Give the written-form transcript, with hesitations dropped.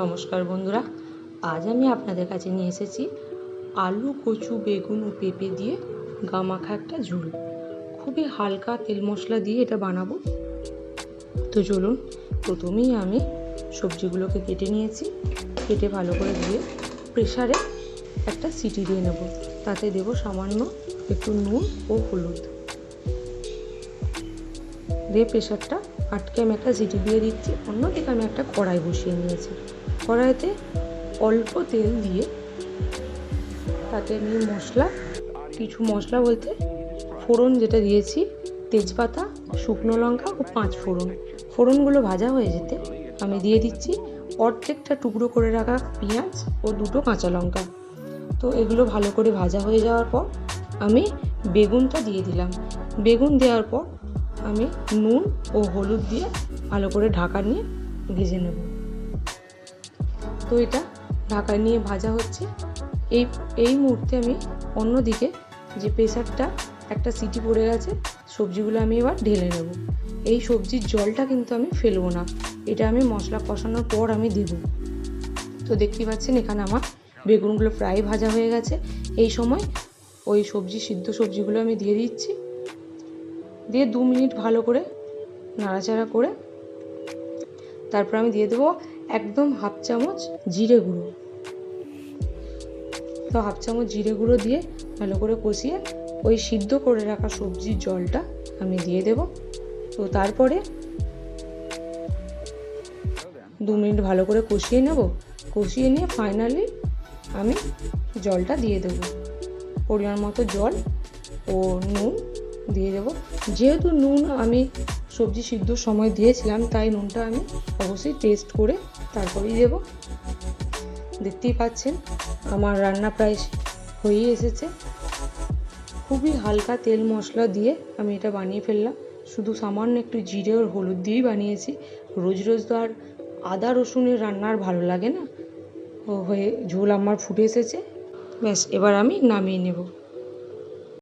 নমস্কার বন্ধুরা, আজ আমি আপনাদের কাছে নিয়ে এসেছি আলু, কচু, বেগুন ও পেঁপে দিয়ে গামাখা একটা ঝোল। খুবই হালকা তেল মশলা দিয়ে এটা বানাবো। তো চলুন, প্রথমেই আমি সবজিগুলোকে কেটে নিয়েছি। কেটে ভালো করে ধুয়ে প্রেসারে একটা সিটি দিয়ে নেব। তাতে দেব সামান্য একটু নুন ও হলুদ দিয়ে প্রেসারটা আটকে আমি একটা সিটি দিয়ে দিচ্ছি। অন্যদিকে আমি একটা কড়াই বসিয়ে নিয়েছি। কড়াইতে অল্প তেল দিয়ে তাতে আমি কিছু মশলা বলতে ফোড়ন যেটা দিয়েছি, তেজপাতা, শুকনো লঙ্কা ও 5 ফোড়ন। ফোড়নগুলো ভাজা হয়ে যেতে আমি দিয়ে দিচ্ছি অর্ধেকটা টুকরো করে রাখা পেঁয়াজ ও 2টো কাঁচা লঙ্কা। তো এগুলো ভালো করে ভাজা হয়ে যাওয়ার পর আমি বেগুনটা দিয়ে দিলাম। বেগুন দেওয়ার পর আমি নুন ও হলুদ দিয়ে ভালো করে ঢাকা নিয়ে ভেজে নেব। তো এটা ঢাকা নিয়ে ভাজা হচ্ছে। এই মুহূর্তে আমি অন্যদিকে যে প্রেসারটা একটা সিটি পড়ে গেছে, সবজিগুলো আমি এবার ঢেলে নেব। এই সবজির জলটা কিন্তু আমি ফেলবো না, এটা আমি মশলা কষানোর পর আমি দেব। তো দেখতেই পাচ্ছেন এখানে আমার বেগুনগুলো প্রায় ভাজা হয়ে গেছে। এই সময় ওই সিদ্ধ সবজিগুলো আমি দিয়ে দিচ্ছি। দিয়ে 2 মিনিট ভালো করে নাড়াচাড়া করে তারপর আমি দিয়ে দেবো একদম হাফ চামচ জিরে গুঁড়ো। তো হাফ চামচ জিরে গুঁড়ো দিয়ে ভালো করে কষিয়ে ওই সিদ্ধ করে রাখা সবজির জলটা আমি দিয়ে দেব। তো তারপরে 2 মিনিট ভালো করে কষিয়ে নেব। কষিয়ে নিয়ে ফাইনালি আমি জলটা দিয়ে দেব। পরিমাণ মতো জল ও নুন দিয়ে দেব। যেহেতু নুন আমি সবজি সিদ্ধর সময় দিয়েছিলাম, তাই নুনটা আমি অবশ্যই টেস্ট করে তারপরেই দেব। দেখতেই পাচ্ছেন আমার রান্না প্রায় হয়েই এসেছে। খুবই হালকা তেল মশলা দিয়ে আমি এটা বানিয়ে ফেললাম। শুধু সামান্য একটু জিরে আর হলুদ দিয়েই বানিয়েছি। রোজ রোজ তো আর আদা রসুনের রান্না আর ভালো লাগে না। ঝোল আমার ফুটে এসেছে। ব্যাস, এবার আমি নামিয়ে নেব।